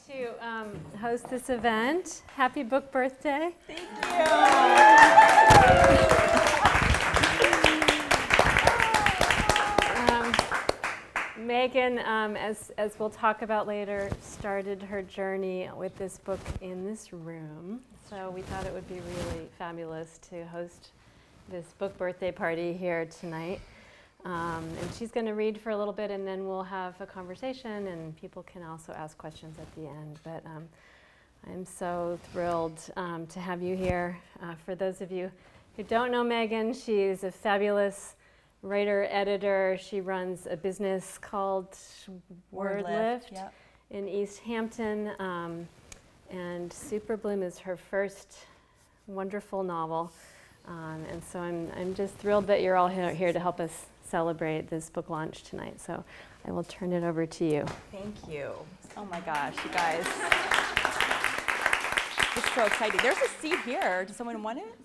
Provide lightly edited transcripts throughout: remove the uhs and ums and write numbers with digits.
to host this event. Happy book birthday. Thank you. Megan, as we'll talk about later, started her journey with this book in this room. So we thought it would be really fabulous to host this book birthday party here tonight. And she's going to read for a little bit, and then we'll have a conversation, and people can also ask questions at the end. But I'm so thrilled to have you here. For those of you who don't know Megan, she's a fabulous writer, editor. She runs a business called Wordlift yep. in East Hampton. And Superbloom is her first wonderful novel. And so I'm just thrilled that you're all here to help us celebrate this book launch tonight. So I will turn it over to you. Thank you. Oh my gosh, you guys. It's so exciting. There's a seat here. Does someone want it?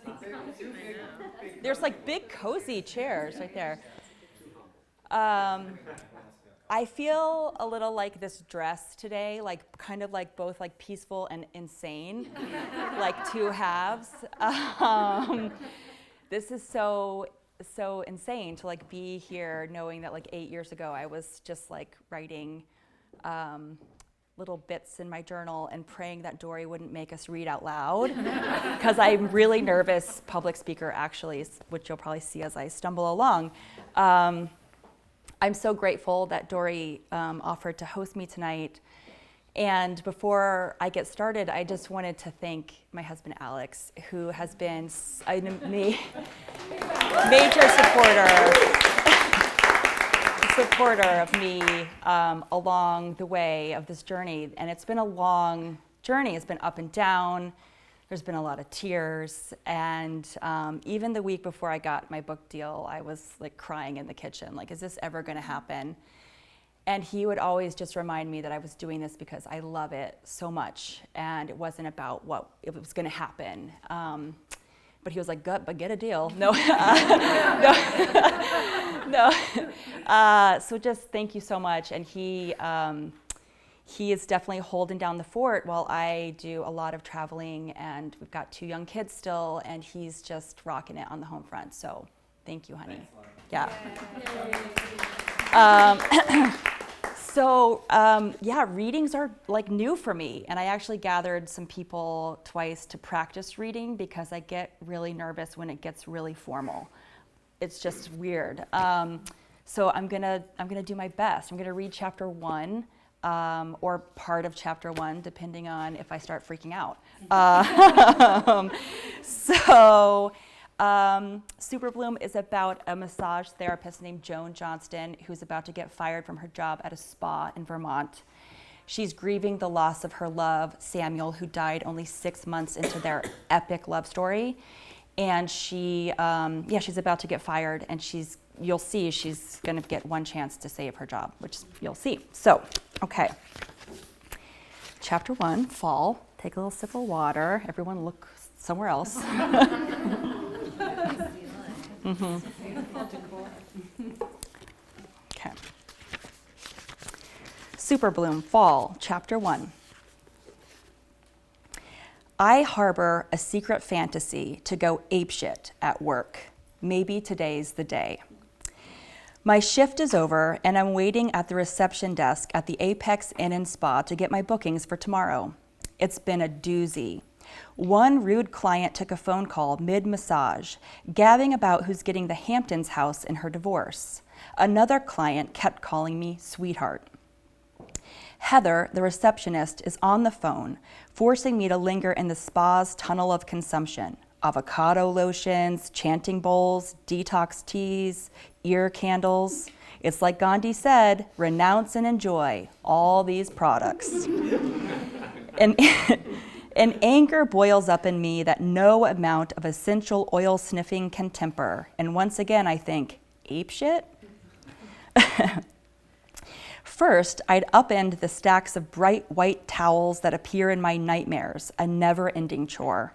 There's like big cozy chairs right there. I feel a little like this dress today, like kind of like both like peaceful and insane, like two halves. This is so insane to like be here knowing that like 8 years ago I was just like writing little bits in my journal and praying that Dori wouldn't make us read out loud because I'm really nervous public speaker actually, which you'll probably see as I stumble along. I'm so grateful that Dori offered to host me tonight. And before I get started, I just wanted to thank my husband, Alex, who has been a major supporter of me along the way of this journey. And it's been a long journey. It's been up and down. There's been a lot of tears. And even the week before I got my book deal, I was like crying in the kitchen, like, is this ever going to happen? And he would always just remind me that I was doing this because I love it so much, and it wasn't about what it was going to happen. But he was like, but get a deal. No, no. So just thank you so much. And he is definitely holding down the fort while I do a lot of traveling, and we've got 2 young kids still, and he's just rocking it on the home front. So thank you, honey. Yeah. Yeah, readings are like new for me, and I actually gathered some people twice to practice reading because I get really nervous when it gets really formal. It's just weird. So I'm gonna do my best. I'm gonna read chapter 1 or part of chapter 1, depending on if I start freaking out. Superbloom is about a massage therapist named Joan Johnston who's about to get fired from her job at a spa in Vermont. She's grieving the loss of her love, Samuel, who died only 6 months into their epic love story. And she's about to get fired, and you'll see she's gonna get one chance to save her job, which you'll see. So, okay. Chapter 1, fall. Take a little sip of water. Everyone look somewhere else. Mm-hmm. Okay. Superbloom, Fall, Chapter 1. I harbor a secret fantasy to go apeshit at work. Maybe today's the day. My shift is over, and I'm waiting at the reception desk at the Apex Inn and Spa to get my bookings for tomorrow. It's been a doozy. One rude client took a phone call mid-massage, gabbing about who's getting the Hamptons house in her divorce. Another client kept calling me sweetheart. Heather, the receptionist, is on the phone, forcing me to linger in the spa's tunnel of consumption. Avocado lotions, chanting bowls, detox teas, ear candles. It's like Gandhi said, renounce and enjoy all these products. And anger boils up in me that no amount of essential oil sniffing can temper. And once again, I think, ape shit? First, I'd upend the stacks of bright white towels that appear in my nightmares, a never-ending chore.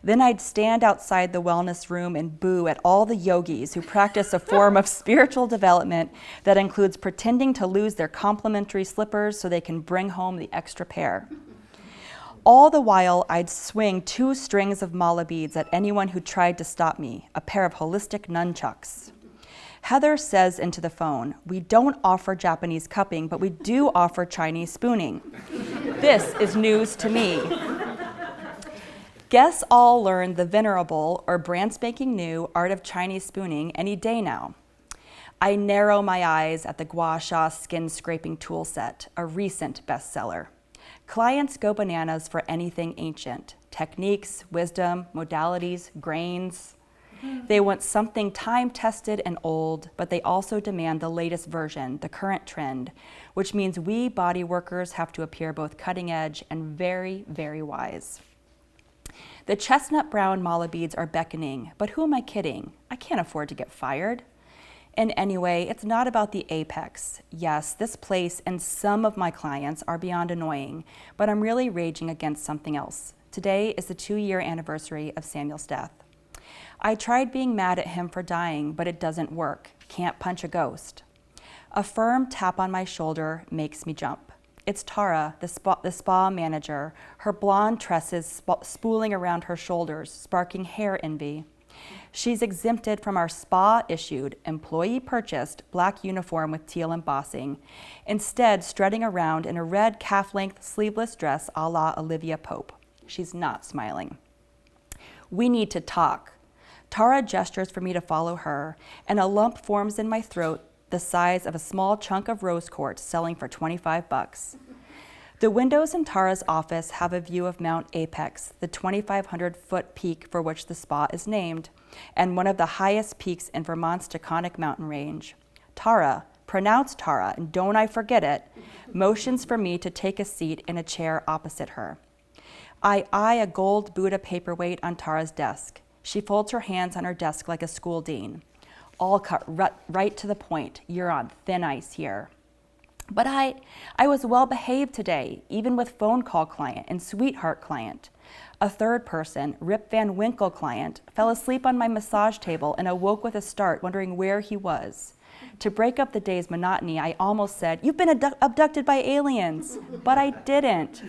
Then I'd stand outside the wellness room and boo at all the yogis who practice a form of spiritual development that includes pretending to lose their complimentary slippers so they can bring home the extra pair. All the while, I'd swing 2 strings of mala beads at anyone who tried to stop me, a pair of holistic nunchucks. Heather says into the phone, "We don't offer Japanese cupping, but we do offer Chinese spooning." This is news to me. Guess I'll learn the venerable or brand spanking new art of Chinese spooning any day now. I narrow my eyes at the gua sha skin scraping tool set, a recent bestseller. Clients go bananas for anything ancient, techniques, wisdom, modalities, grains. They want something time-tested and old, but they also demand the latest version, the current trend, which means we body workers have to appear both cutting edge and very, very wise. The chestnut brown mala beads are beckoning, but who am I kidding? I can't afford to get fired. And anyway, it's not about the apex. Yes, this place and some of my clients are beyond annoying, but I'm really raging against something else. Today is the 2-year anniversary of Samuel's death. I tried being mad at him for dying, but it doesn't work. Can't punch a ghost. A firm tap on my shoulder makes me jump. It's Tara, the spa manager, her blonde tresses spooling around her shoulders, sparking hair envy. She's exempted from our spa-issued, employee-purchased black uniform with teal embossing, instead strutting around in a red calf-length sleeveless dress a la Olivia Pope. She's not smiling. We need to talk. Tara gestures for me to follow her, and a lump forms in my throat the size of a small chunk of rose quartz selling for $25. The windows in Tara's office have a view of Mount Apex, the 2,500-foot peak for which the spa is named, and one of the highest peaks in Vermont's Taconic mountain range. Tara, pronounced Tara, and don't I forget it, motions for me to take a seat in a chair opposite her. I eye a gold Buddha paperweight on Tara's desk. She folds her hands on her desk like a school dean. All cut right to the point. You're on thin ice here. But I was well behaved today, even with phone call client and sweetheart client. A third person, Rip Van Winkle client, fell asleep on my massage table and awoke with a start, wondering where he was. To break up the day's monotony, I almost said, "You've been abducted by aliens," but I didn't.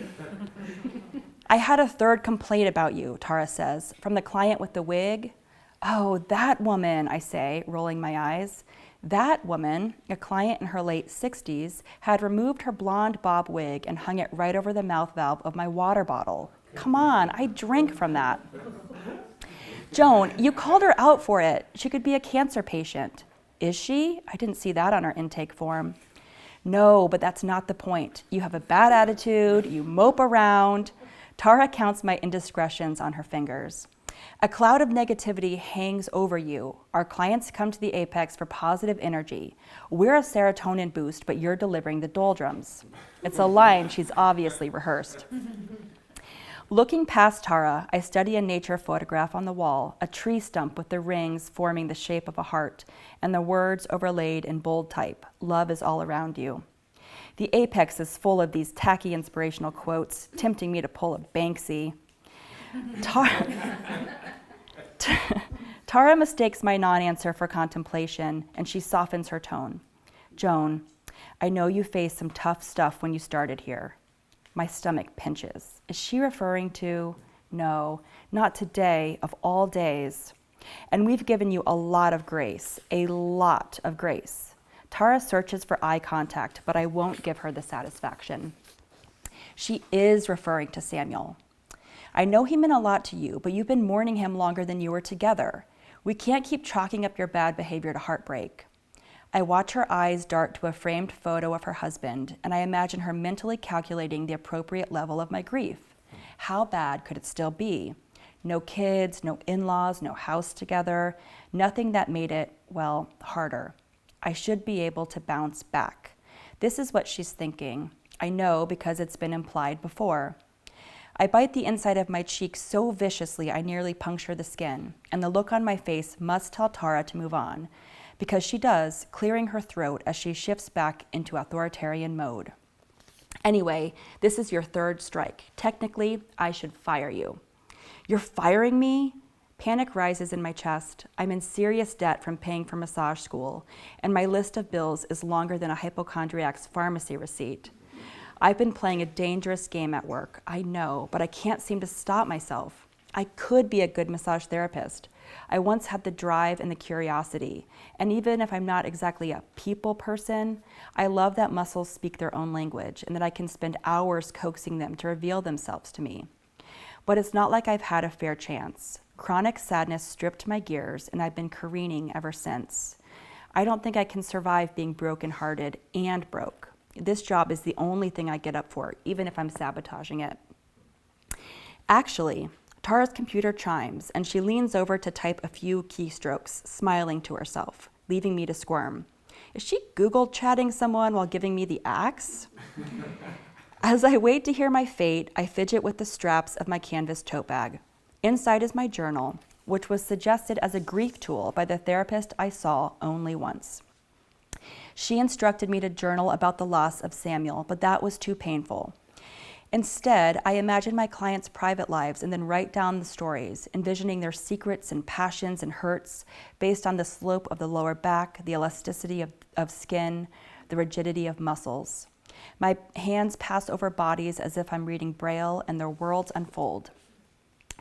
I had a third complaint about you, Tara says, from the client with the wig. Oh, that woman, I say, rolling my eyes. That woman, a client in her late 60s, had removed her blonde bob wig and hung it right over the mouth valve of my water bottle. Come on, I drink from that. Joan, you called her out for it. She could be a cancer patient. Is she? I didn't see that on her intake form. No, but that's not the point. You have a bad attitude, you mope around. Tara counts my indiscretions on her fingers. A cloud of negativity hangs over you. Our clients come to the Apex for positive energy. We're a serotonin boost, but you're delivering the doldrums. It's a line she's obviously rehearsed. Looking past Tara, I study a nature photograph on the wall, a tree stump with the rings forming the shape of a heart, and the words overlaid in bold type, "Love is all around you." The Apex is full of these tacky inspirational quotes, tempting me to pull a Banksy. Tara mistakes my non-answer for contemplation, and she softens her tone. Joan, I know you faced some tough stuff when you started here. My stomach pinches. Is she referring to? No, not today, of all days. And we've given you a lot of grace, a lot of grace. Tara searches for eye contact, but I won't give her the satisfaction. She is referring to Samuel. I know he meant a lot to you, but you've been mourning him longer than you were together. We can't keep chalking up your bad behavior to heartbreak. I watch her eyes dart to a framed photo of her husband, and I imagine her mentally calculating the appropriate level of my grief. How bad could it still be? No kids, no in-laws, no house together, nothing that made it, well, harder. I should be able to bounce back. This is what she's thinking. I know because it's been implied before. I bite the inside of my cheek so viciously I nearly puncture the skin, and the look on my face must tell Tara to move on, because she does, clearing her throat as she shifts back into authoritarian mode. Anyway, this is your third strike. Technically, I should fire you. You're firing me? Panic rises in my chest. I'm in serious debt from paying for massage school, and my list of bills is longer than a hypochondriac's pharmacy receipt. I've been playing a dangerous game at work, I know, but I can't seem to stop myself. I could be a good massage therapist. I once had the drive and the curiosity, and even if I'm not exactly a people person, I love that muscles speak their own language and that I can spend hours coaxing them to reveal themselves to me. But it's not like I've had a fair chance. Chronic sadness stripped my gears, and I've been careening ever since. I don't think I can survive being brokenhearted and broke. This job is the only thing I get up for, even if I'm sabotaging it. Actually, Tara's computer chimes, and she leans over to type a few keystrokes, smiling to herself, leaving me to squirm. Is she Google chatting someone while giving me the axe? As I wait to hear my fate, I fidget with the straps of my canvas tote bag. Inside is my journal, which was suggested as a grief tool by the therapist I saw only once. She instructed me to journal about the loss of Samuel, but that was too painful. Instead, I imagine my clients' private lives and then write down the stories, envisioning their secrets and passions and hurts based on the slope of the lower back, the elasticity of skin, the rigidity of muscles. My hands pass over bodies as if I'm reading Braille, and their worlds unfold.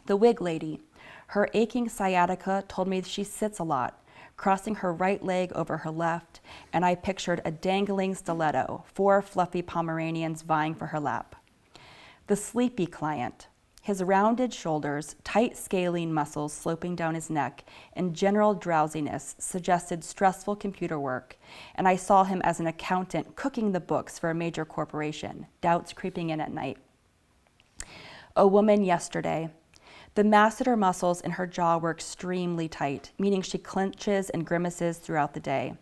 The wig lady, her aching sciatica told me she sits a lot, crossing her right leg over her left, and I pictured a dangling stiletto, 4 fluffy Pomeranians vying for her lap. The sleepy client, his rounded shoulders, tight scalene muscles sloping down his neck, and general drowsiness suggested stressful computer work, and I saw him as an accountant cooking the books for a major corporation, doubts creeping in at night. A woman yesterday. The masseter muscles in her jaw were extremely tight, meaning she clenches and grimaces throughout the day.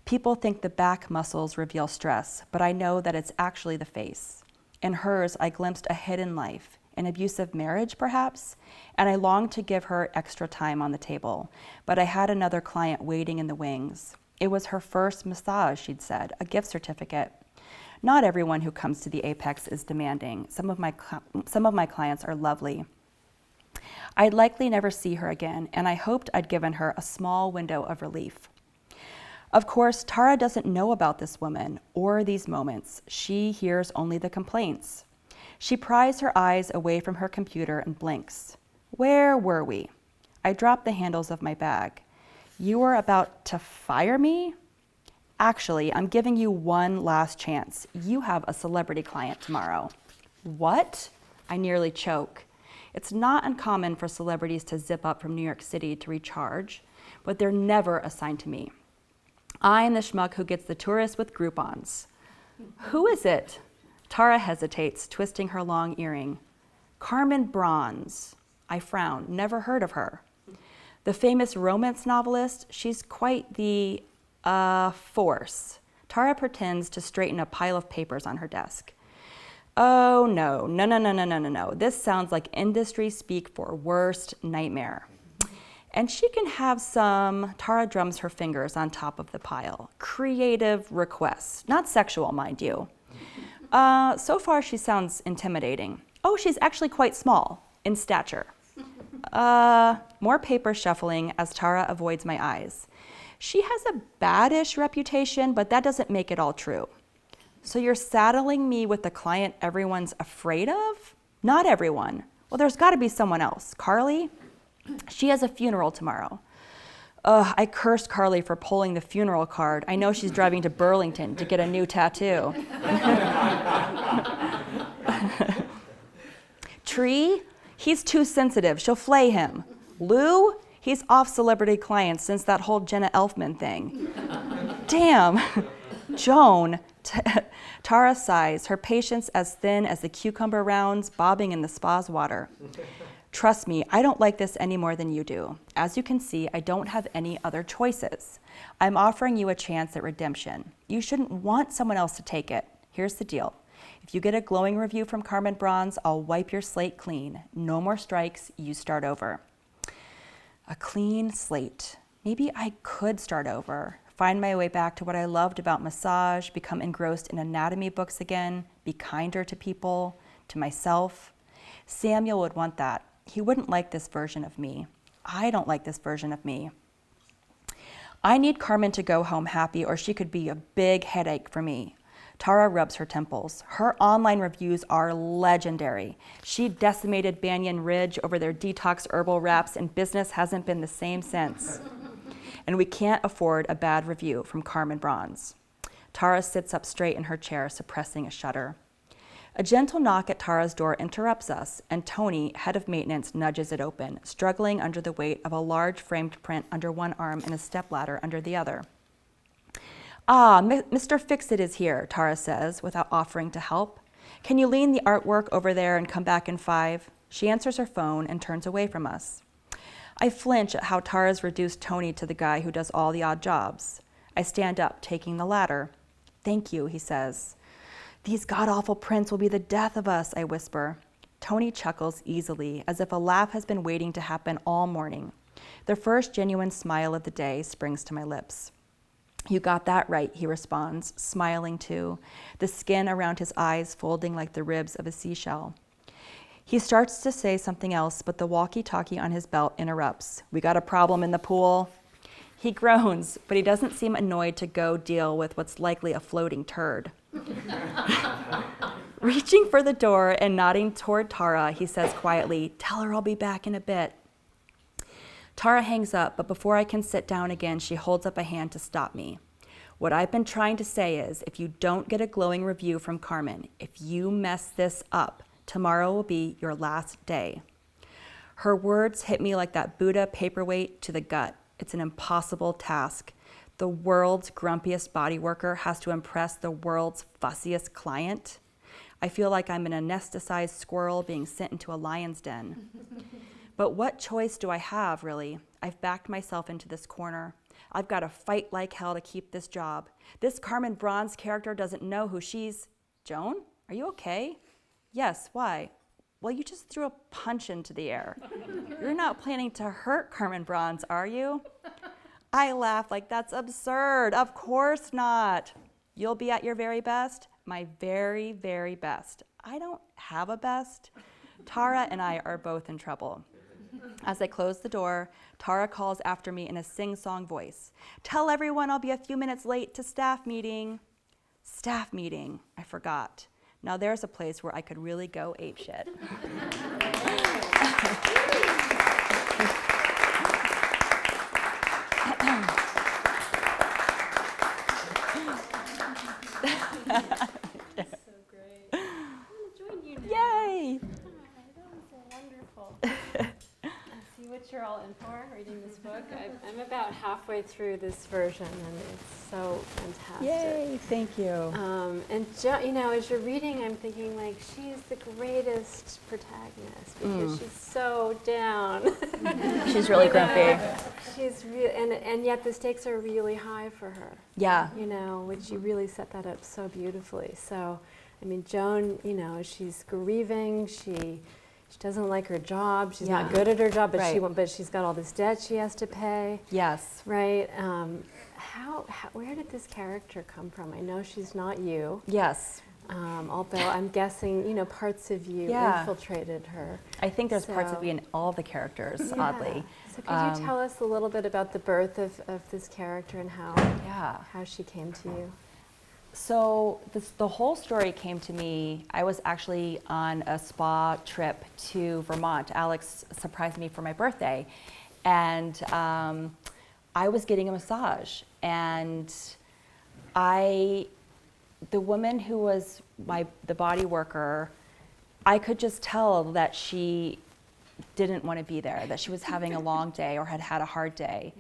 People think the back muscles reveal stress, but I know that it's actually the face. In hers, I glimpsed a hidden life, an abusive marriage, perhaps, and I longed to give her extra time on the table, but I had another client waiting in the wings. It was her first massage, she'd said, a gift certificate. Not everyone who comes to the Apex is demanding. Some of my clients are lovely. I'd likely never see her again, and I hoped I'd given her a small window of relief. Of course, Tara doesn't know about this woman or these moments. She hears only the complaints. She pries her eyes away from her computer and blinks. Where were we? I drop the handles of my bag. You were about to fire me? Actually, I'm giving you one last chance. You have a celebrity client tomorrow. What? I nearly choke. It's not uncommon for celebrities to zip up from New York City to recharge, but they're never assigned to me. I am the schmuck who gets the tourists with Groupons. Who is it? Tara hesitates, twisting her long earring. Carmen Bronze. I frown, never heard of her. The famous romance novelist, she's quite the force. Tara pretends to straighten a pile of papers on her desk. Oh, no. This sounds like industry speak for worst nightmare. And she can have some, Tara drums her fingers on top of the pile, creative requests, not sexual, mind you. So far, she sounds intimidating. Oh, she's actually quite small in stature. More paper shuffling as Tara avoids my eyes. She has a baddish reputation, but that doesn't make it all true. So you're saddling me with the client everyone's afraid of? Not everyone. Well, there's got to be someone else. Carly? She has a funeral tomorrow. I cursed Carly for pulling the funeral card. I know she's driving to Burlington to get a new tattoo. Tree? He's too sensitive. She'll flay him. Lou? He's off celebrity clients since that whole Jenna Elfman thing. Damn. Joan. Tara sighs, her patience as thin as the cucumber rounds bobbing in the spa's water. Trust me, I don't like this any more than you do. As you can see, I don't have any other choices. I'm offering you a chance at redemption. You shouldn't want someone else to take it. Here's the deal. If you get a glowing review from Carmen Bronze, I'll wipe your slate clean. No more strikes, you start over. A clean slate. Maybe I could start over. Find my way back to what I loved about massage, become engrossed in anatomy books again, be kinder to people, to myself. Samuel would want that. He wouldn't like this version of me. I don't like this version of me. I need Carmen to go home happy, or she could be a big headache for me. Tara rubs her temples. Her online reviews are legendary. She decimated Banyan Ridge over their detox herbal wraps, and business hasn't been the same since. And we can't afford a bad review from Carmen Bronze. Tara sits up straight in her chair, suppressing a shudder. A gentle knock at Tara's door interrupts us, and Tony, head of maintenance, nudges it open, struggling under the weight of a large framed print under one arm and a stepladder under the other. Ah, Mr. Fix-It is here, Tara says, without offering to help. Can you lean the artwork over there and come back in 5? She answers her phone and turns away from us. I flinch at how Tara's reduced Tony to the guy who does all the odd jobs. I stand up, taking the ladder. Thank you, he says. These god-awful prints will be the death of us, I whisper. Tony chuckles easily, as if a laugh has been waiting to happen all morning. The first genuine smile of the day springs to my lips. You got that right, he responds, smiling too, the skin around his eyes folding like the ribs of a seashell. He starts to say something else, but the walkie-talkie on his belt interrupts. We got a problem in the pool. He groans, but he doesn't seem annoyed to go deal with what's likely a floating turd. Reaching for the door and nodding toward Tara, he says quietly, "Tell her I'll be back in a bit." Tara hangs up, but before I can sit down again, she holds up a hand to stop me. What I've been trying to say is, if you don't get a glowing review from Carmen, if you mess this up, tomorrow will be your last day. Her words hit me like that Buddha paperweight to the gut. It's an impossible task. The world's grumpiest body worker has to impress the world's fussiest client. I feel like I'm an anesthetized squirrel being sent into a lion's den. But what choice do I have, really? I've backed myself into this corner. I've got to fight like hell to keep this job. This Carmen Bronze character doesn't know who she's... Joan, are you okay? Yes, why? Well, you just threw a punch into the air. You're not planning to hurt Carmen Bronze, are you? I laugh like that's absurd. Of course not. You'll be at your very best? My very, very best. I don't have a best. Tara and I are both in trouble. As I close the door, Tara calls after me in a sing-song voice. Tell everyone I'll be a few minutes late to staff meeting. Staff meeting, I forgot. Now there's a place where I could really go apeshit. That's so great. I want to join you now. Yay! Hi, that was so wonderful. See what you're all in for, reading this book. I'm about halfway through this version, and it's so fantastic. Yay, thank you. And as you're reading, I'm thinking, like, she's the greatest protagonist because she's so down. She's really grumpy. She's and yet the stakes are really high for her. Yeah. Which you really set that up so beautifully. So, I mean, Joan, she's grieving. She doesn't like her job. She's not good at her job, but Right. but she's got all this debt she has to pay. Yes. Right. Where did this character come from? I know she's not you. Yes. Although I'm guessing, parts of you infiltrated her. I think there's parts of me in all the characters, oddly. So could you tell us a little bit about the birth of this character and how she came to you? So the whole story came to me. I was actually on a spa trip to Vermont. Alex surprised me for my birthday. And I was getting a massage. And the woman who was the body worker, I could just tell that she didn't want to be there, that she was having a long day or had had a hard day.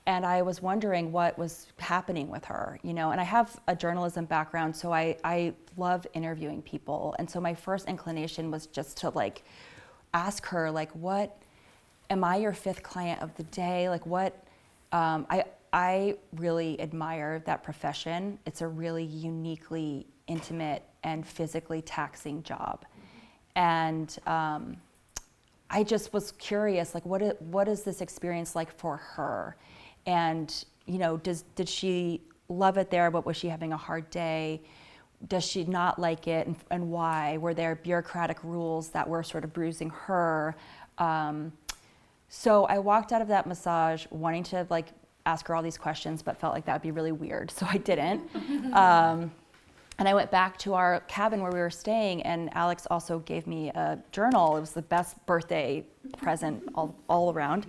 And I was wondering what was happening with her, and I have a journalism background, so I love interviewing people. And so my first inclination was just to ask her, what, am I your 5th client of the day? I really admire that profession. It's a really uniquely intimate and physically taxing job. And I just was curious, what is this experience like for her? And, did she love it there, but was she having a hard day? does she not like it, and why? Were there bureaucratic rules that were sort of bruising her? So I walked out of that massage wanting to like ask her all these questions, but felt like that would be really weird, so I didn't. And I went back to our cabin where we were staying, and Alex also gave me a journal. It was the best birthday present all around.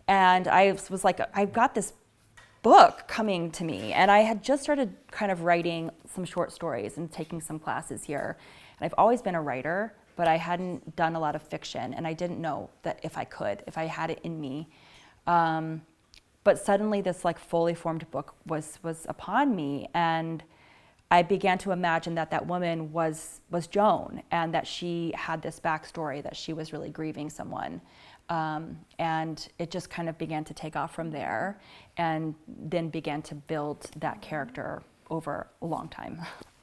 And I was like, I've got this book coming to me. And I had just started kind of writing some short stories and taking some classes here. And I've always been a writer, but I hadn't done a lot of fiction. And I didn't know that if I had it in me. But suddenly this like fully formed book was upon me. And I began to imagine that woman was Joan, and that she had this backstory, that she was really grieving someone. And it just kind of began to take off from there, and then began to build that character over a long time.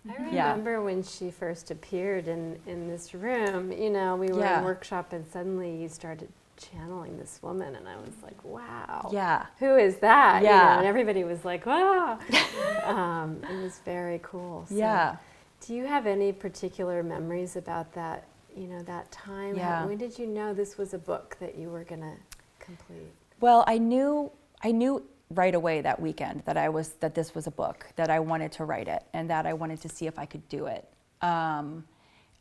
I remember when she first appeared in this room, we were in workshop, and suddenly you started channeling this woman, and I was like, wow. Yeah. Who is that? Yeah. And everybody was like, wow. It was very cool. So Yeah. Do you have any particular memories about that, that time? Yeah. When did you know this was a book that you were going to complete? Well, I knew right away that weekend that this was a book, that I wanted to write it, and that I wanted to see if I could do it. And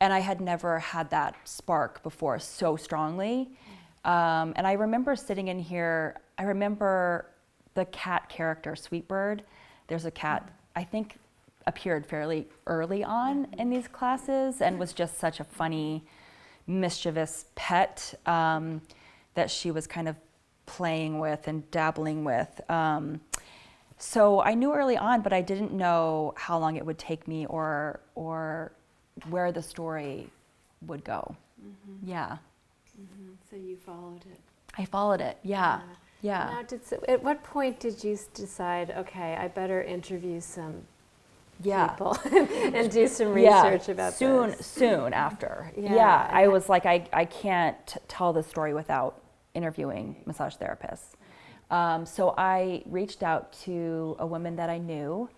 I had never had that spark before so strongly. And I remember sitting in here, I remember the cat character, Sweetbird. There's a cat, I think, appeared fairly early on in these classes, and was just such a funny, mischievous pet that she was kind of playing with and dabbling with. So I knew early on, but I didn't know how long it would take me or where the story would go. Mm-hmm. Yeah. Mm-hmm. So you followed it. I followed it, yeah. Now, at what point did you decide, okay, I better interview some people and do some research about this? Soon after. Yeah. I was like, I can't tell the story without interviewing massage therapists. So I reached out to a woman that I knew,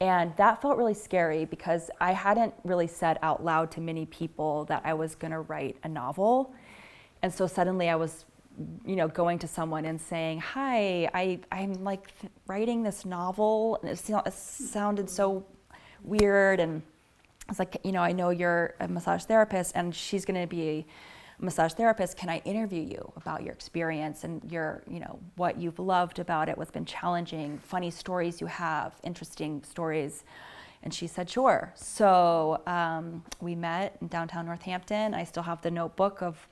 and that felt really scary because I hadn't really said out loud to many people that I was gonna write a novel. And so suddenly I was, going to someone and saying, hi, I'm like writing this novel, and it sounded so weird. And I was like, I know you're a massage therapist, and she's gonna be a massage therapist. Can I interview you about your experience and your, what you've loved about it, what's been challenging, funny stories you have, interesting stories? And she said, sure. So we met in downtown Northampton. I still have the notebook of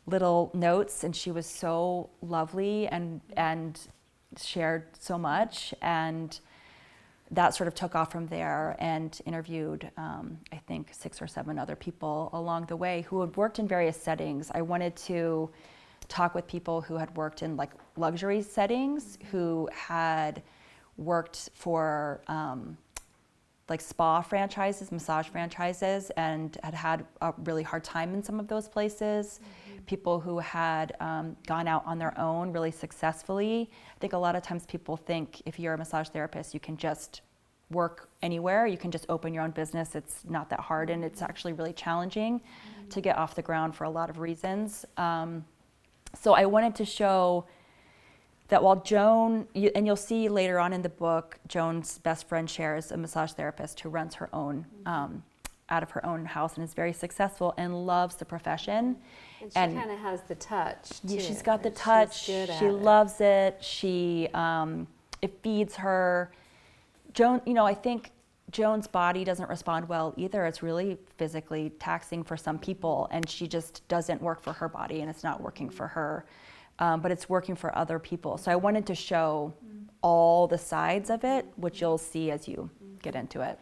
little notes, and she was so lovely and shared so much, and that sort of took off from there, and interviewed I think 6 or 7 other people along the way who had worked in various settings. I wanted to talk with people who had worked in like luxury settings, who had worked for like spa franchises, massage franchises, and had a really hard time in some of those places. People who had gone out on their own really successfully. I think a lot of times people think if you're a massage therapist, you can just work anywhere, you can just open your own business. It's not that hard, and it's actually really challenging to get off the ground for a lot of reasons. So I wanted to show that while Joan, and you'll see later on in the book, Joan's best friend Cher is a massage therapist who runs her own, out of her own house, and is very successful and loves the profession. And she kind of has the touch, too. She's got the touch. She loves it. It feeds her. Joan, I think Joan's body doesn't respond well either. It's really physically taxing for some people, and she just doesn't work for her body, and it's not working for her. But it's working for other people. So I wanted to show all the sides of it, which you'll see as you get into it.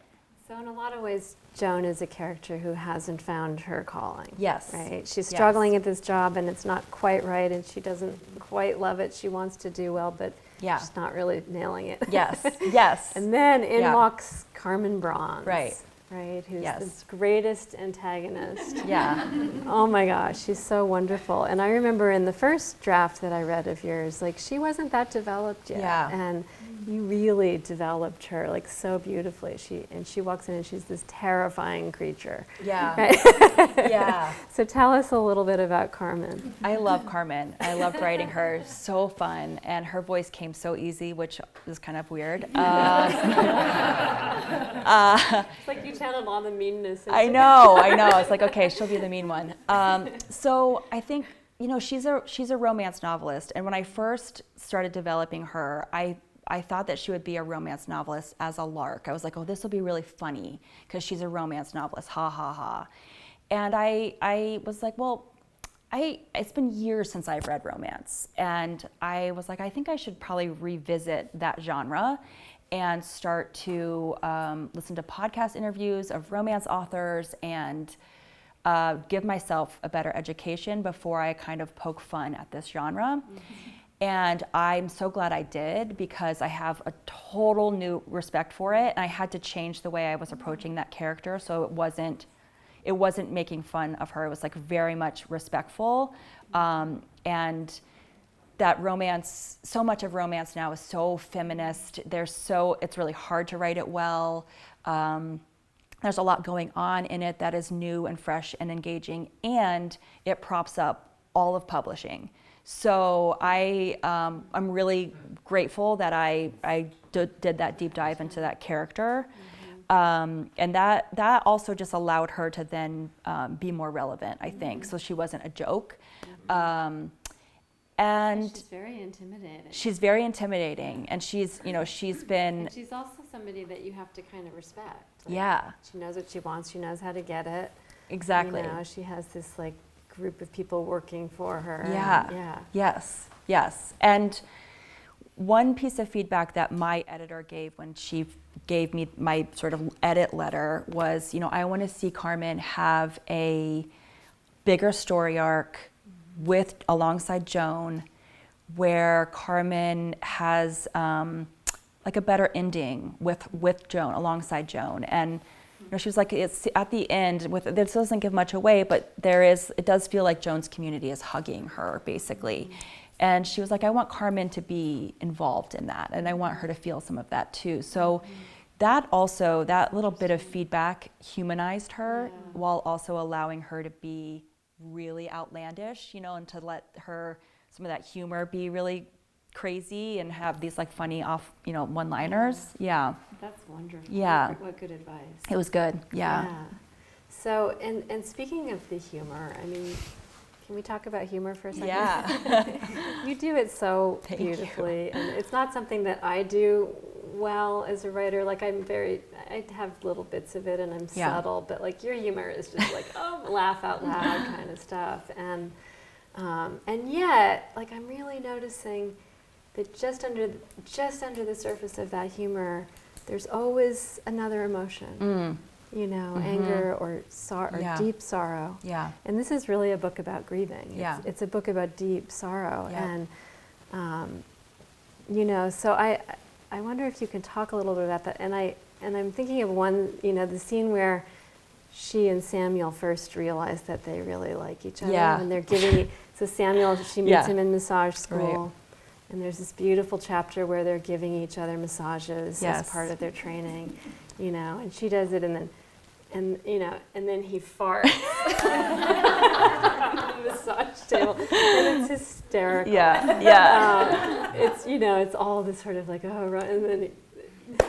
So in a lot of ways, Joan is a character who hasn't found her calling. Yes. Right? She's struggling at this job, and it's not quite right, and she doesn't quite love it. She wants to do well, but she's not really nailing it. Yes, yes. And then in walks Carmen Bronze. Right. Who's the greatest antagonist. Yeah. Oh my gosh, she's so wonderful. And I remember in the first draft that I read of yours, like she wasn't that developed yet. Yeah. And You really developed her like so beautifully. She walks in and she's this terrifying creature. Yeah. Right? Yeah. So tell us a little bit about Carmen. I love Carmen. I loved writing her. So fun. And her voice came so easy, which is kind of weird. It's like you channeled all the meanness. I know. It's like, okay, she'll be the mean one. So I think, she's a romance novelist. And when I first started developing her, I thought that she would be a romance novelist as a lark. I was like, oh, this will be really funny because she's a romance novelist, ha, ha, ha. And I was like, well, it's been years since I've read romance. And I was like, I think I should probably revisit that genre and start to listen to podcast interviews of romance authors and give myself a better education before I kind of poke fun at this genre. Mm-hmm. And I'm so glad I did because I have a total new respect for it. And I had to change the way I was approaching that character so it wasn't making fun of her. It was like very much respectful. And that romance, so much of romance now is so feminist. It's really hard to write it well. There's a lot going on in it that is new and fresh and engaging, and it props up all of publishing. So I'm really grateful that I did that deep dive into that character. And that also just allowed her to then be more relevant, I think. So she wasn't a joke. And she's very intimidating. She's very intimidating, and she's been. And she's also somebody that you have to kind of respect. Like, yeah. She knows what she wants. She knows how to get it. Exactly. She has this like group of people working for her. Yeah. Yeah. Yes. And one piece of feedback that my editor gave when she gave me my sort of edit letter was, I want to see Carmen have a bigger story arc alongside Joan, where Carmen has like a better ending with Joan, alongside Joan. And she was like, it's at the end, this doesn't give much away, but it does feel like Joan's community is hugging her, basically. And she was like, I want Carmen to be involved in that, and I want her to feel some of that too. So that little bit of feedback humanized her, while also allowing her to be really outlandish, and to let some of that humor be really crazy and have these like funny one-liners. Yeah. That's wonderful. Yeah. What good advice. It was good. Yeah. So, and speaking of the humor, can we talk about humor for a second? Yeah. You do it so Thank beautifully, you. And it's not something that I do well as a writer. Like I have little bits of it, and I'm subtle, but like your humor is just like laugh out loud kind of stuff, and yet like I'm really noticing that just under the surface of that humor, there's always another emotion. Anger or deep sorrow. Yeah. And this is really a book about grieving. It's a book about deep sorrow. Yeah. And, so I wonder if you can talk a little bit about that. And I'm thinking of one, the scene where she and Samuel first realize that they really like each other. Yeah. And they're giving, so Samuel, she meets him in massage school. Right. And there's this beautiful chapter where they're giving each other massages as part of their training, and she does it, and then he farts on the massage table, and it's hysterical. Yeah. It's all this sort of like, and then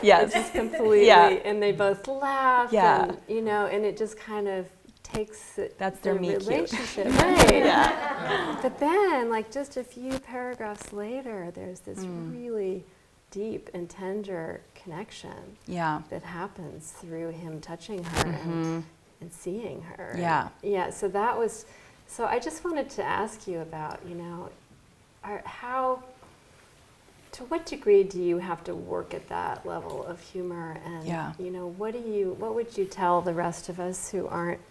yes. It's just completely, and they both laugh, and and it just kind of takes that's their relationship, right? Yeah. But then, like just a few paragraphs later, there's this really deep and tender connection that happens through him touching her and seeing her. Yeah. So I just wanted to ask you about, to what degree do you have to work at that level of humor, and what would you tell the rest of us who aren't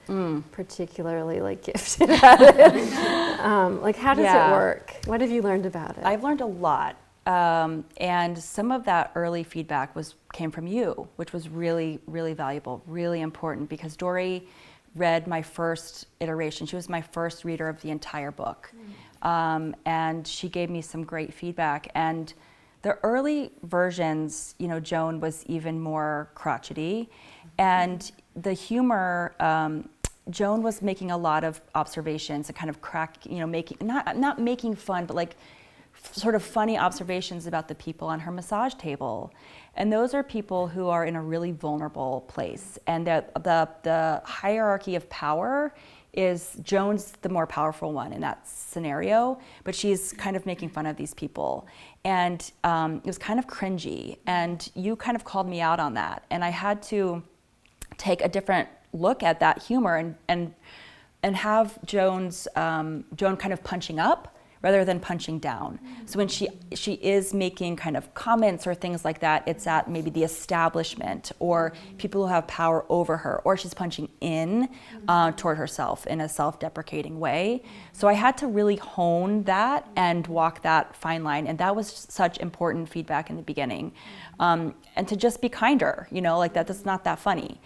particularly like gifted at it? Like how does it work? What have you learned about it? I've learned a lot. And some of that early feedback came from you, which was really, really valuable, really important, because Dori read my first iteration. She was my first reader of the entire book. And she gave me some great feedback. And The early versions, Joan was even more crotchety, and the humor, Joan was making a lot of observations and kind of making, not making fun, but like sort of funny observations about the people on her massage table. And those are people who are in a really vulnerable place. And the hierarchy of power is Joan's the more powerful one in that scenario, but she's kind of making fun of these people. And it was kind of cringy. And you kind of called me out on that. And I had to take a different look at that humor and have Joan kind of punching up rather than punching down. So when she is making kind of comments or things like that, it's at maybe the establishment or people who have power over her, or she's punching in toward herself in a self-deprecating way. So I had to really hone that and walk that fine line, and that was such important feedback in the beginning. And to just be kinder, like that's not that funny.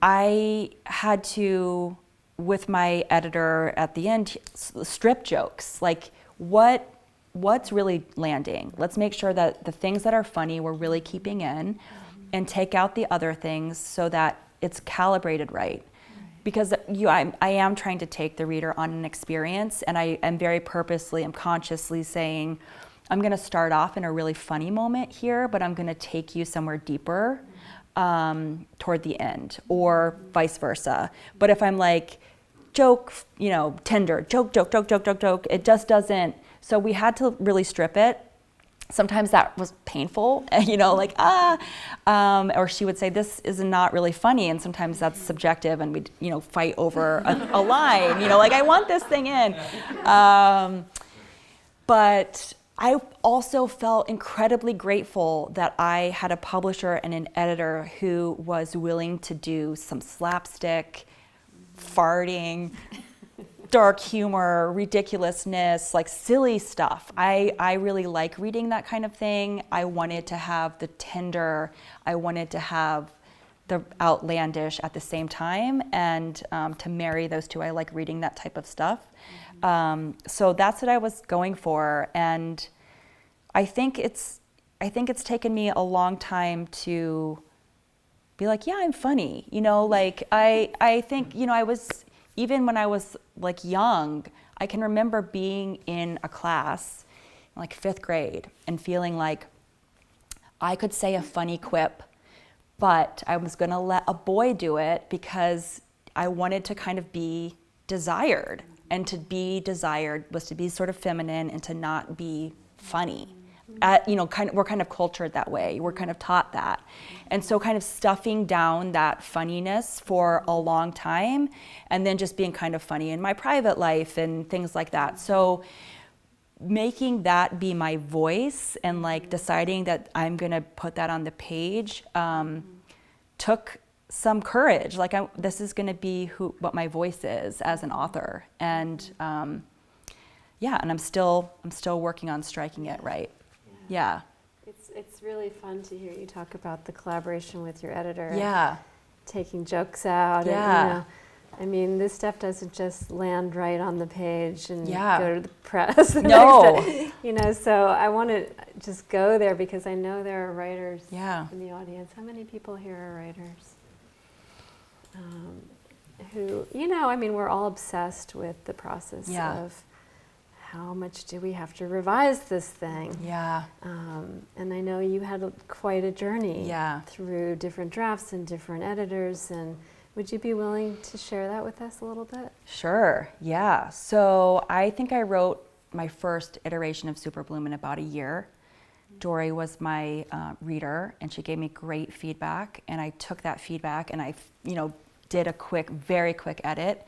I had to, with my editor at the end, strip jokes, like what's really landing. Let's make sure that the things that are funny we're really keeping in, and take out the other things so that it's calibrated right. Because I am trying to take the reader on an experience, and I am very purposely, I'm consciously saying, I'm going to start off in a really funny moment here, but I'm going to take you somewhere deeper toward the end, or vice versa. But if I'm like, joke, tender, joke, it just doesn't. So we had to really strip it. Sometimes that was painful, like, or she would say, this is not really funny. And sometimes that's subjective, and we'd, fight over a line, like, I want this thing in. But I also felt incredibly grateful that I had a publisher and an editor who was willing to do some slapstick, farting, dark humor, ridiculousness, like silly stuff. I really like reading that kind of thing. I wanted to have the tender, I wanted to have the outlandish at the same time, and to marry those two, I like reading that type of stuff. So that's what I was going for, and I think it's taken me a long time to be like, yeah, I'm funny, like I think, I was, even when I was like young, I can remember being in a class, like 5th grade, and feeling like I could say a funny quip, but I was gonna let a boy do it because I wanted to kind of be desired, and to be desired was to be sort of feminine and to not be funny. We're kind of cultured that way. We're kind of taught that. And so kind of stuffing down that funniness for a long time, and then just being kind of funny in my private life and things like that. So making that be my voice, and like deciding that I'm gonna put that on the page, took some courage. Like, this is gonna be what my voice is as an author. And and I'm still working on striking it right. Yeah. It's really fun to hear you talk about the collaboration with your editor. Yeah. Taking jokes out. Yeah. And, this stuff doesn't just land right on the page and Yeah. go to the press. No. So I want to just go there, because I know there are writers Yeah. in the audience. How many people here are writers? Who, we're all obsessed with the process of how much do we have to revise this thing? Yeah. And I know you had quite a journey through different drafts and different editors. And would you be willing to share that with us a little bit? Sure. Yeah. So I think I wrote my first iteration of Superbloom in about a year. Dori was my reader, and she gave me great feedback. And I took that feedback and I, did a very quick edit.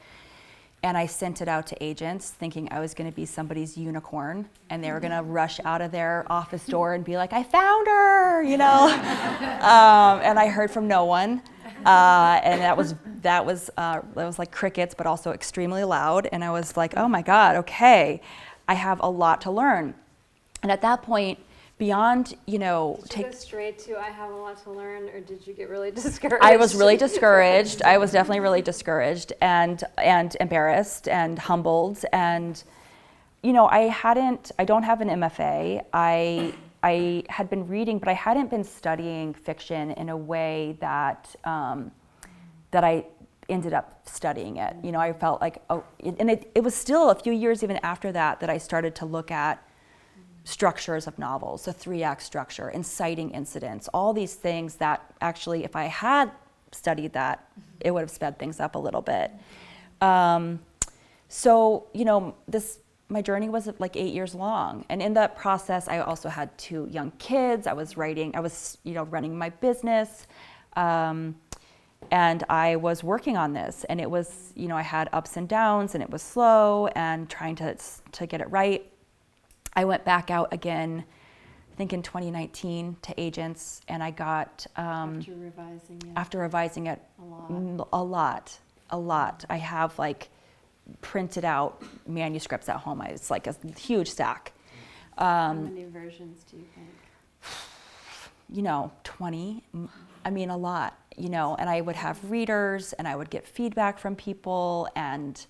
And I sent it out to agents thinking I was going to be somebody's unicorn, and they were going to rush out of their office door and be like, I found her, and I heard from no one. And that was like crickets, but also extremely loud. And I was like, oh my God, okay, I have a lot to learn. And at that point, beyond, Did you go straight to I have a lot to learn, or did you get really discouraged? I was really discouraged. I was definitely really discouraged and embarrassed and humbled. And I don't have an MFA. I had been reading, but I hadn't been studying fiction in a way that I ended up studying it. I felt like, and it was still a few years even after that I started to look at structures of novels, the 3-act structure, inciting incidents, all these things that actually, if I had studied that, it would have sped things up a little bit. So, my journey was like 8 years long. And in that process, I also had 2 young kids. I was running my business. And I was working on this, and it was, I had ups and downs, and it was slow and trying to get it right. I went back out again, I think in 2019 to agents, and I got, after revising it a lot. I have like printed out manuscripts at home. It's like a huge stack. How many versions do you think? 20. I mean, a lot, and I would have readers, and I would get feedback from people, and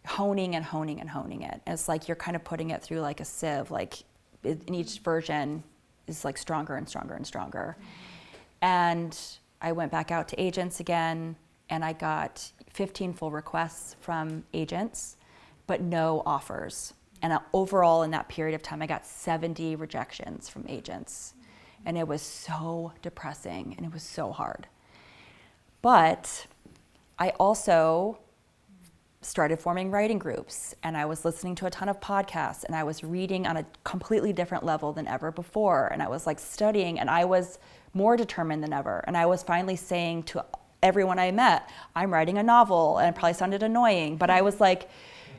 honing it. It's like you're kind of putting it through like a sieve, like in each version is like stronger and stronger and stronger. And I went back out to agents again, and I got 15 full requests from agents, but no offers. And overall in that period of time, I got 70 rejections from agents. And it was so depressing, and it was so hard. But I also started forming writing groups, and I was listening to a ton of podcasts, and I was reading on a completely different level than ever before. And I was like studying, and I was more determined than ever. And I was finally saying to everyone I met, I'm writing a novel, and it probably sounded annoying, but I was like,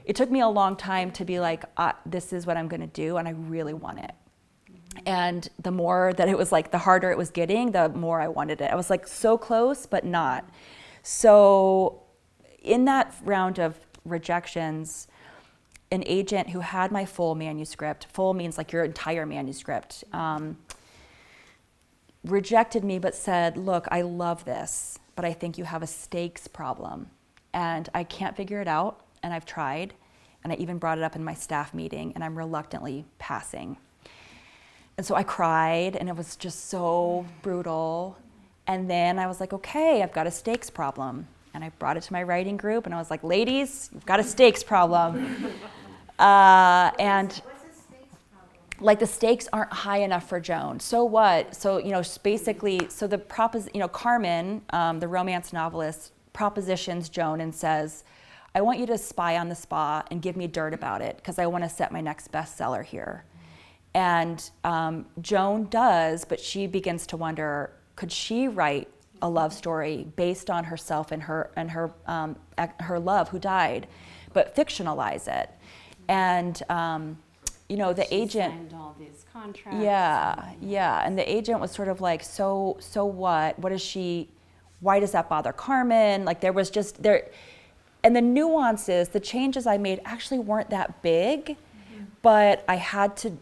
it took me a long time to be like, this is what I'm gonna do, and I really want it. And the more that it was like, the harder it was getting, the more I wanted it. I was like so close, but not. So in that round of rejections, an agent who had my full manuscript, full means like your entire manuscript, rejected me but said, look, I love this, but I think you have a stakes problem. And I can't figure it out, and I've tried. And I even brought it up in my staff meeting, and I'm reluctantly passing. And so I cried, and it was just so brutal. And then I was like, okay, I've got a stakes problem. And I brought it to my writing group, and I was like, ladies, you've got a stakes problem. And What's a stakes problem? like the stakes aren't high enough for Joan. So what? So, basically, so the Carmen, the romance novelist, propositions Joan and says, I want you to spy on the spa and give me dirt about it, because I want to set my next bestseller here. And Joan does, but she begins to wonder, could she write a love story based on herself and her love who died, but fictionalize it? And the She agent signed all these contracts. Yeah, and the agent was sort of like, so what? Why does that bother Carmen? Like there was just there, and the nuances, the changes I made actually weren't that big, but I had to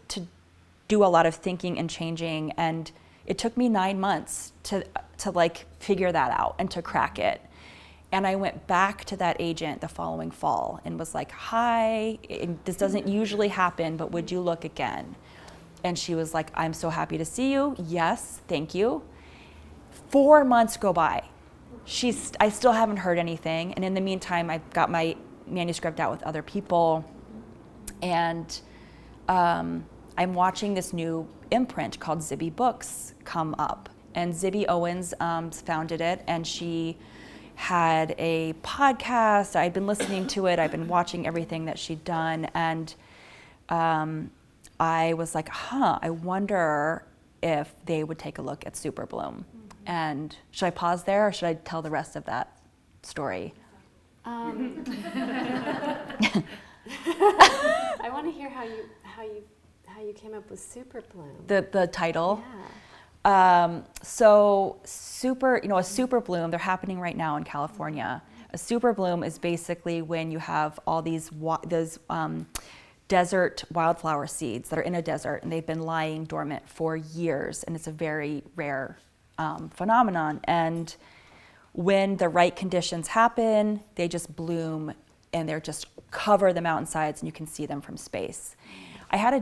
do a lot of thinking and changing, and it took me 9 months to like figure that out and to crack it. And I went back to that agent the following fall and was like, hi, this doesn't usually happen, but would you look again? And she was like, I'm so happy to see you. Yes, thank you. 4 months go by. I still haven't heard anything. And in the meantime, I got my manuscript out with other people. And I'm watching this new imprint called Zibby Books come up. And Zibby Owens founded it, and she had a podcast. I'd been listening to it. I've been watching everything that she'd done. And I was like, I wonder if they would take a look at Superbloom. And should I pause there, or should I tell the rest of that story? I want to hear how you came up with Superbloom. The title. Yeah. So a Superbloom, they're happening right now in California. A Superbloom is basically when you have all those desert wildflower seeds that are in a desert, and they've been lying dormant for years, and it's a very rare phenomenon. And when the right conditions happen, they just bloom and they're just cover the mountainsides and you can see them from space. I had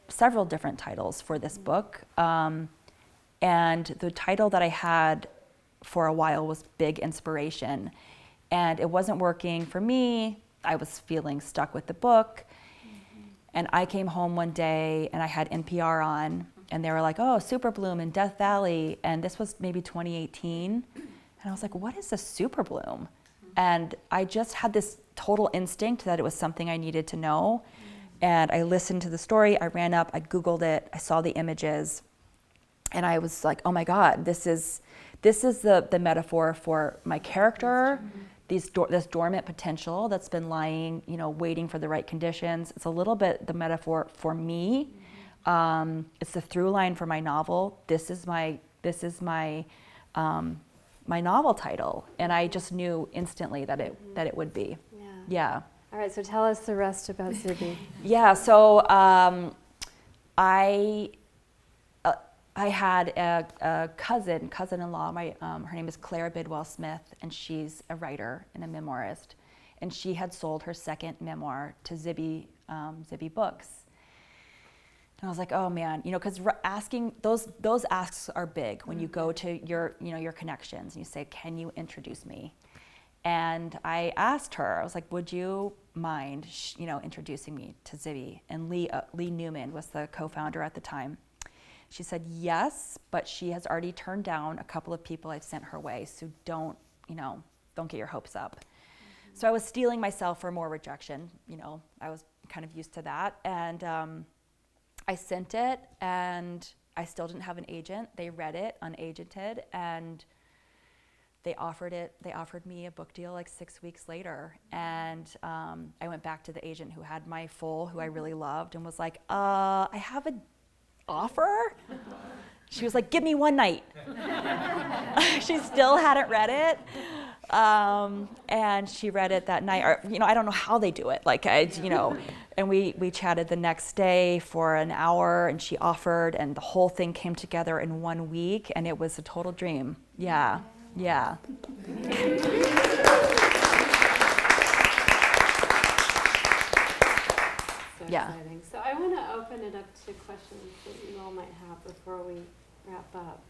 several different titles for this book. And the title that I had for a while was Big Inspiration. And it wasn't working for me. I was feeling stuck with the book. And I came home one day and I had NPR on and they were like, oh, Superbloom in Death Valley. And this was maybe 2018. And I was like, what is a Superbloom? And I just had this total instinct that it was something I needed to know. And I listened to the story, I ran up, I Googled it, I saw the images. And I was like, oh my God, this is the metaphor for my character, this dormant potential that's been lying, waiting for the right conditions. It's a little bit the metaphor for me. It's the through line for my novel. This is my novel title, and I just knew instantly that it would be. Yeah. All right, so tell us the rest about Zibby. Yeah, so I had a cousin-in-law. Her name is Clara Bidwell Smith, and she's a writer and a memoirist. And she had sold her second memoir to Zibby Books. And I was like, oh man, because asking those asks are big when you go to your connections and you say, can you introduce me? And I asked her, I was like, would you mind, introducing me to Zibby? And Lee Newman was the co-founder at the time. She said yes, but she has already turned down a couple of people I've sent her way, so don't get your hopes up. Mm-hmm. So I was steeling myself for more rejection. I was kind of used to that, and I sent it, and I still didn't have an agent. They read it unagented, and they offered me a book deal like 6 weeks later. And I went back to the agent who had my who I really loved, and was like, I have an offer? She was like, give me one night. She still hadn't read it. And she read it that night. Or, I don't know how they do it. And we chatted the next day for an hour, and she offered, and the whole thing came together in 1 week, and it was a total dream. Yeah. Yeah. So exciting. So I want to open it up to questions that you all might have before we wrap up.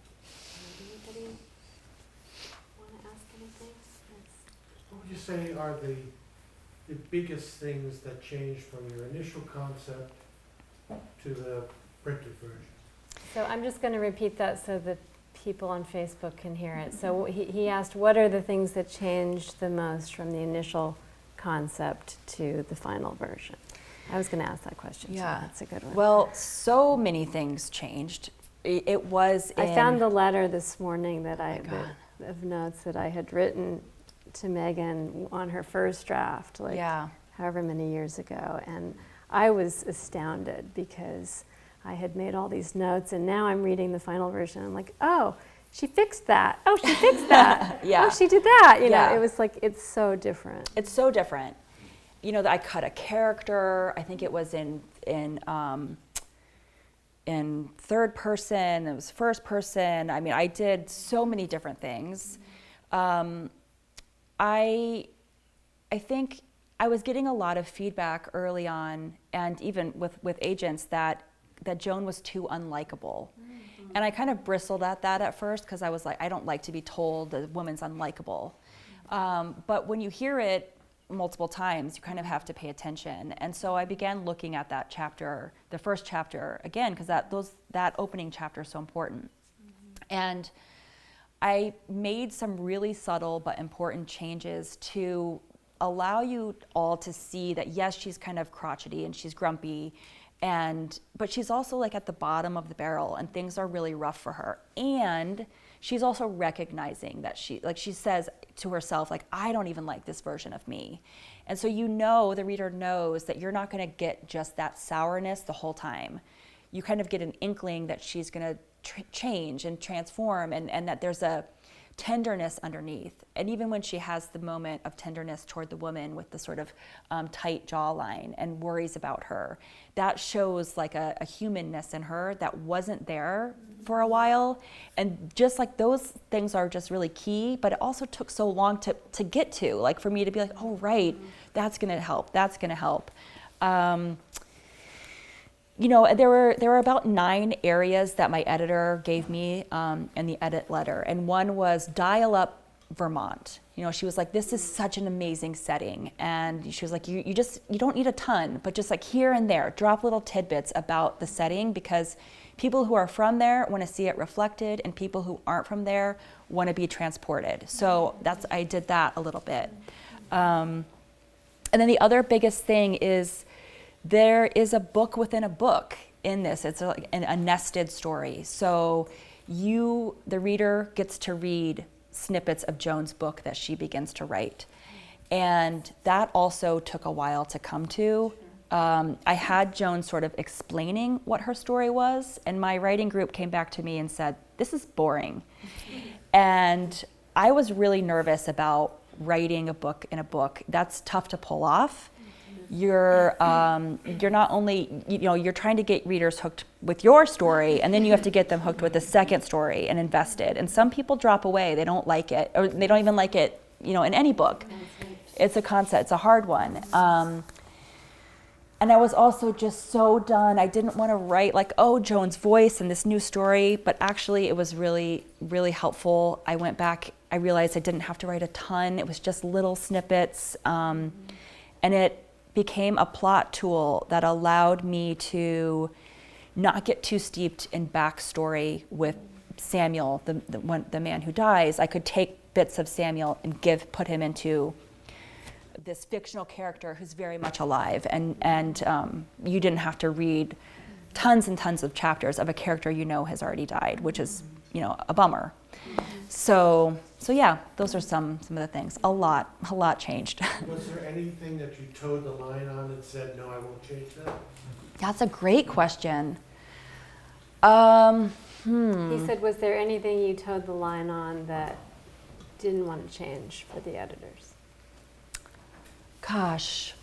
Anybody want to ask anything? What would you say are the biggest things that changed from your initial concept to the printed version? So I'm just going to repeat that so that people on Facebook can hear it. So he asked, what are the things that changed the most from the initial concept to the final version? I was going to ask that question. Yeah, so that's a good one. Well, so many things changed. It was. I found the letter this morning of notes that I had written to Megan on her first draft, however many years ago, and I was astounded because I had made all these notes, and now I'm reading the final version. I'm like, oh, she fixed that. Oh, she fixed that. Yeah. Oh, she did that. It was like, it's so different. It's so different. That I cut a character. I think it was in third person. It was first person. I mean, I did so many different things. I think I was getting a lot of feedback early on, and even with agents, that Joan was too unlikable. Mm-hmm. And I kind of bristled at that at first, because I was like, I don't like to be told a woman's unlikable. But when you hear it multiple times, you kind of have to pay attention. And so I began looking at that chapter, the first chapter, again, because that opening chapter is so important. Mm-hmm. And I made some really subtle but important changes to allow you all to see that, yes, she's kind of crotchety and she's grumpy, but she's also at the bottom of the barrel, and things are really rough for her. And she's also recognizing that she says to herself, I don't even like this version of me. And so the reader knows that you're not going to get just that sourness the whole time. You kind of get an inkling that she's going to change and transform, and that there's tenderness underneath. And even when she has the moment of tenderness toward the woman with the sort of tight jawline and worries about her, that shows like a humanness in her that wasn't there for a while. And just like those things are just really key, but it also took so long to get to, like for me to be like, oh, right, that's gonna help, that's gonna help. You know, there were about 9 areas that my editor gave me in the edit letter, and one was dial up Vermont. You know, she was like, this is such an amazing setting, and she was like, you don't need a ton, but just like here and there, drop little tidbits about the setting, because people who are from there want to see it reflected, and people who aren't from there want to be transported. So I did that a little bit. And then the other biggest thing is, there is a book within a book in this. It's like a nested story. So the reader gets to read snippets of Joan's book that she begins to write. And that also took a while to come to. I had Joan sort of explaining what her story was, and my writing group came back to me and said, this is boring. And I was really nervous about writing a book in a book. That's tough to pull off. You're not only, you know, you're trying to get readers hooked with your story, and then you have to get them hooked with the second story and invested. And some people drop away, they don't like it, or they don't even like it, you know, in any book. It's a concept, it's a hard one. And I was also just so done. I didn't want to write like, oh, Joan's voice and this new story, but actually it was really, really helpful. I went back, I realized I didn't have to write a ton. It was just little snippets. And it became a plot tool that allowed me to not get too steeped in backstory with Samuel, the man who dies. I could take bits of Samuel and put him into this fictional character who's very much alive, and you didn't have to read tons and tons of chapters of a character you know has already died, which is, you know, a bummer. So yeah, those are some of the things. A lot changed. Was there anything that you towed the line on and said, no, I won't change that? That's a great question. He said, was there anything you towed the line on that didn't want to change for the editors? Gosh.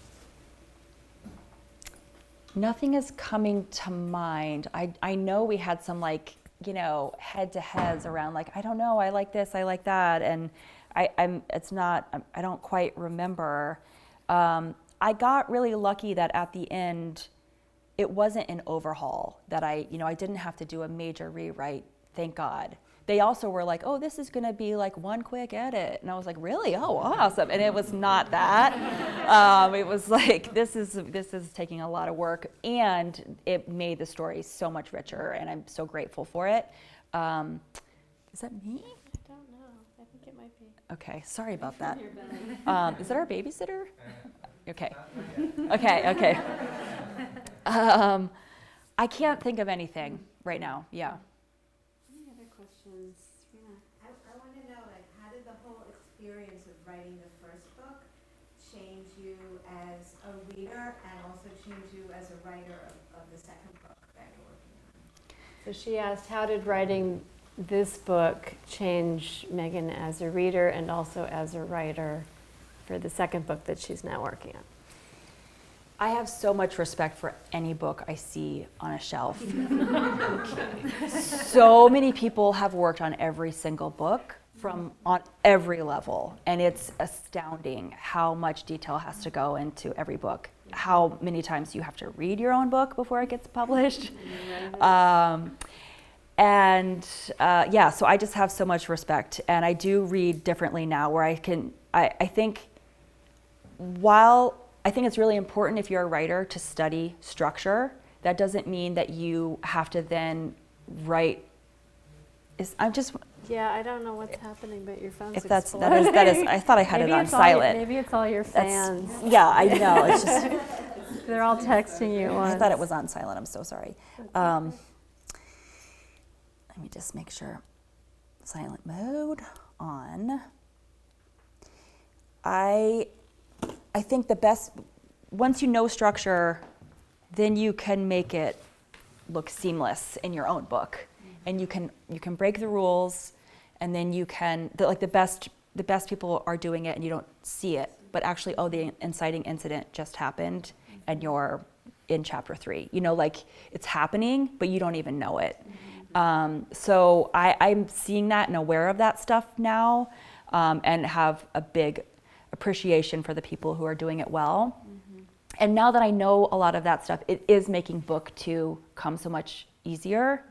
Nothing is coming to mind. I know we had some like, you know, head-to-heads around like, I don't know, I like this, I like that, and I don't quite remember. I got really lucky that at the end, it wasn't an overhaul, that I didn't have to do a major rewrite, thank God. They also were like, oh, this is gonna be like one quick edit. And I was like, really? Oh, awesome. And it was not that. It was like, this is taking a lot of work, and it made the story so much richer, and I'm so grateful for it. Is that me? I don't know. I think it might be. Okay, sorry about that. Is that our babysitter? Okay. Okay. I can't think of anything right now, yeah. Any other questions? I want to know, like, how did the whole experience of writing the first book change you as a reader and also change you as a writer of the second book that you're working on? So she asked, how did writing this book change Megan as a reader and also as a writer for the second book that she's now working on? I have so much respect for any book I see on a shelf. So many people have worked on every single book on every level, and it's astounding how much detail has to go into every book, how many times you have to read your own book before it gets published. So I just have so much respect, and I do read differently now, where I think it's really important if you're a writer to study structure. That doesn't mean that you have to then write. Yeah, I don't know what's happening, but your phone's exploding. That is. I thought I had it on silent. Maybe it's all your fans. Yeah, I know. It's just they're all texting you at once. I thought it was on silent. I'm so sorry. Let me just make sure. Silent mode on. I think the best, once you know structure, then you can make it look seamless in your own book, and you can break the rules, and then you can, the best people are doing it and you don't see it, but actually, oh, the inciting incident just happened and you're in chapter 3. You know, like it's happening, but you don't even know it. So I'm seeing that and aware of that stuff now, and have a big appreciation for the people who are doing it well. And now that I know a lot of that stuff, it is making book 2 come so much easier.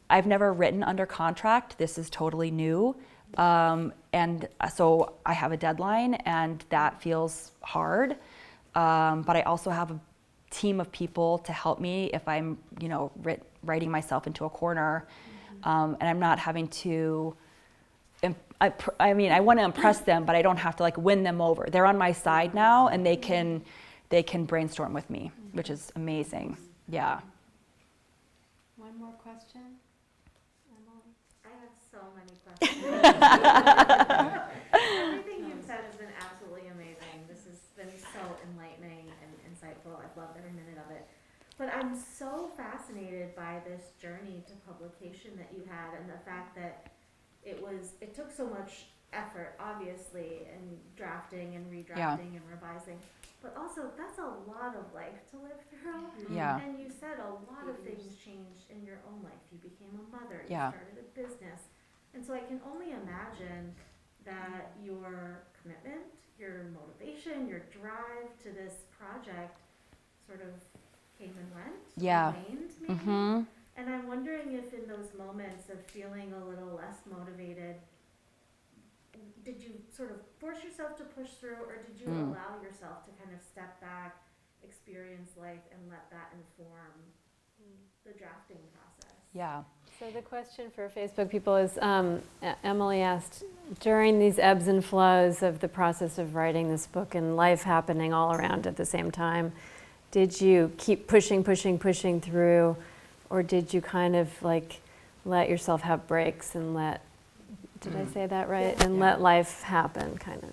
I've never written under contract. This is totally new. And so I have a deadline and that feels hard. But I also have a team of people to help me if I'm, you know, writing myself into a corner. And I'm not having to, I mean, I want to impress them, but I don't have to like win them over. They're on my side now and they can brainstorm with me, which is amazing. Yeah. One more question, Emily? I have so many questions. Everything you've said has been absolutely amazing. This has been so enlightening and insightful. I've loved every minute of it. But I'm so fascinated by this journey to publication that you had, and the fact that it took so much effort, obviously, in drafting and redrafting and revising. But also, that's a lot of life to live through. Yeah. And you said a lot of things changed in your own life. You became a mother. You Yeah. started a business. And so I can only imagine that your commitment, your motivation, your drive to this project sort of came and went. Yeah. Waned, maybe. Mm-hmm. And I'm wondering if in those moments of feeling a little less motivated, did you sort of force yourself to push through, or did you allow yourself to kind of step back, experience life, and let that inform the drafting process? Yeah. So the question for Facebook people is, Emily asked, during these ebbs and flows of the process of writing this book and life happening all around at the same time, did you keep pushing through, or did you kind of like let yourself have breaks and did I say that right? Yeah. And let life happen, kind of.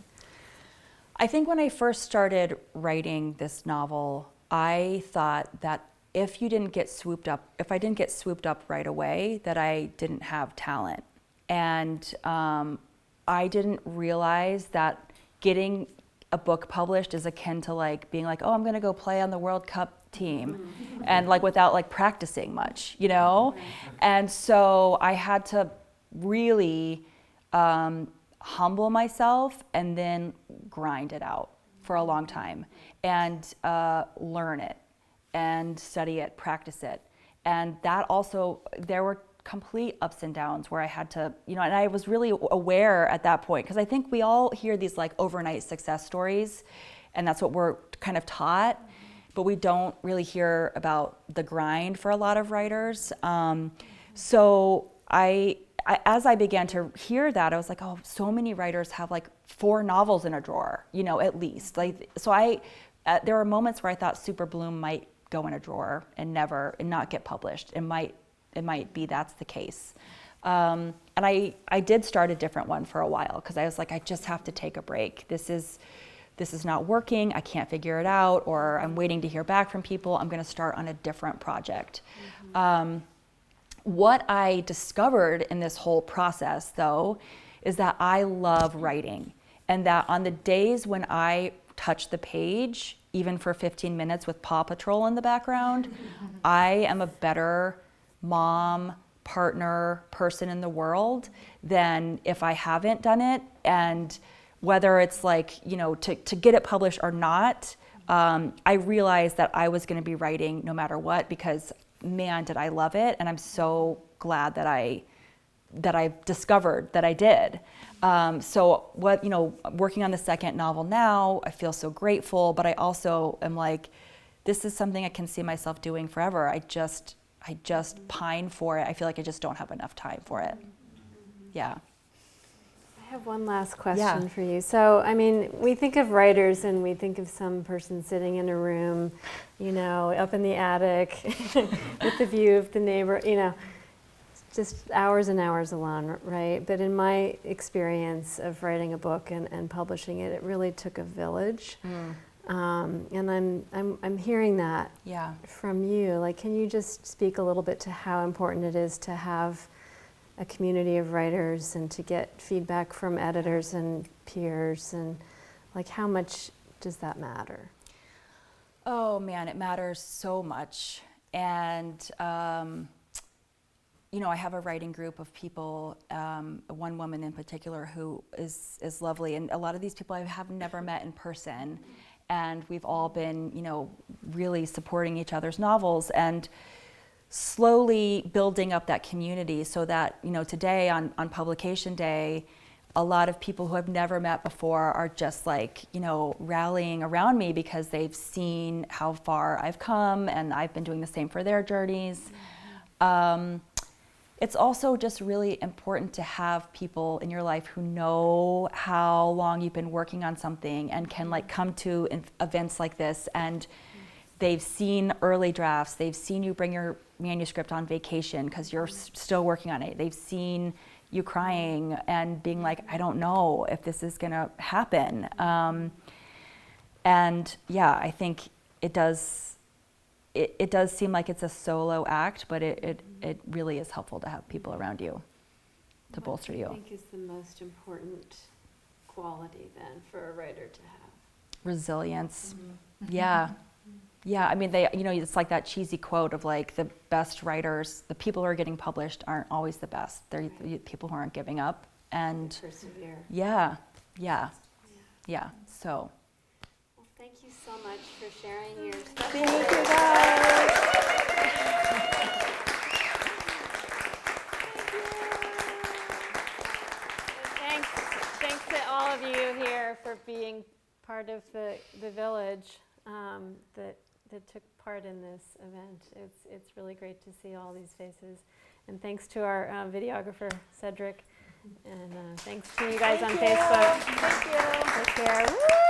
I think when I first started writing this novel, I thought that if I didn't get swooped up right away, that I didn't have talent. And I didn't realize that getting a book published is akin to like being like, oh, I'm gonna go play on the World Cup team, and like without like practicing much, you know? And so I had to really humble myself and then grind it out for a long time and learn it and study it, practice it. And that also, there were complete ups and downs where I had to, you know, and I was really aware at that point, because I think we all hear these like overnight success stories, and that's what we're kind of taught, but we don't really hear about the grind for a lot of writers. So as I began to hear that, I was like, oh, so many writers have like 4 novels in a drawer, you know, at least. Like, so there were moments where I thought Superbloom might go in a drawer and not get published. It might be that's the case. And I did start a different one for a while, because I was like, I just have to take a break. This is not working. I can't figure it out, or I'm waiting to hear back from people. I'm going to start on a different project. What I discovered in this whole process, though, is that I love writing, and that on the days when I touch the page, even for 15 minutes with Paw Patrol in the background, I am a better mom, partner, person in the world than if I haven't done it. And whether it's like, you know, to get it published or not, I realized that I was going to be writing no matter what, because man, did I love it. And I'm so glad that I discovered that I did. So working on the second novel now, I feel so grateful, but I also am like, this is something I can see myself doing forever. I just pine for it. I feel like I just don't have enough time for it. Yeah. I have one last question for you. So, I mean, we think of writers and we think of some person sitting in a room, you know, up in the attic with the view of the neighbor, you know, just hours and hours alone, right? But in my experience of writing a book and publishing it, it really took a village. And I'm hearing that from you. Like, can you just speak a little bit to how important it is to have a community of writers and to get feedback from editors and peers, and like how much does that matter? Oh man, it matters so much. And you know, I have a writing group of people, one woman in particular who is lovely, and a lot of these people I have never met in person, and we've all been, you know, really supporting each other's novels and slowly building up that community so that, you know, today on publication day, a lot of people who I've never met before are just like, you know, rallying around me because they've seen how far I've come and I've been doing the same for their journeys. It's also just really important to have people in your life who know how long you've been working on something and can like come to events like this, and they've seen early drafts, they've seen you bring your manuscript on vacation because you're still working on it, they've seen you crying and being like, I don't know if this is gonna happen. And yeah, I think it does seem like it's a solo act, but it really is helpful to have people around you to bolster you. What do you think is the most important quality then for a writer to have? Resilience. Yeah. Yeah, I mean, you know, it's like that cheesy quote of like the best writers, the people who are getting published aren't always the best. They're the people who aren't giving up. And persevere. Yeah. So. Well, thank you so much for sharing your stuff. Thank you guys. Thanks to all of you here for being part of the village that took part in this event. It's really great to see all these faces. And thanks to our videographer, Cedric. And thanks to you guys on Facebook. Thank you. Take care. Woo!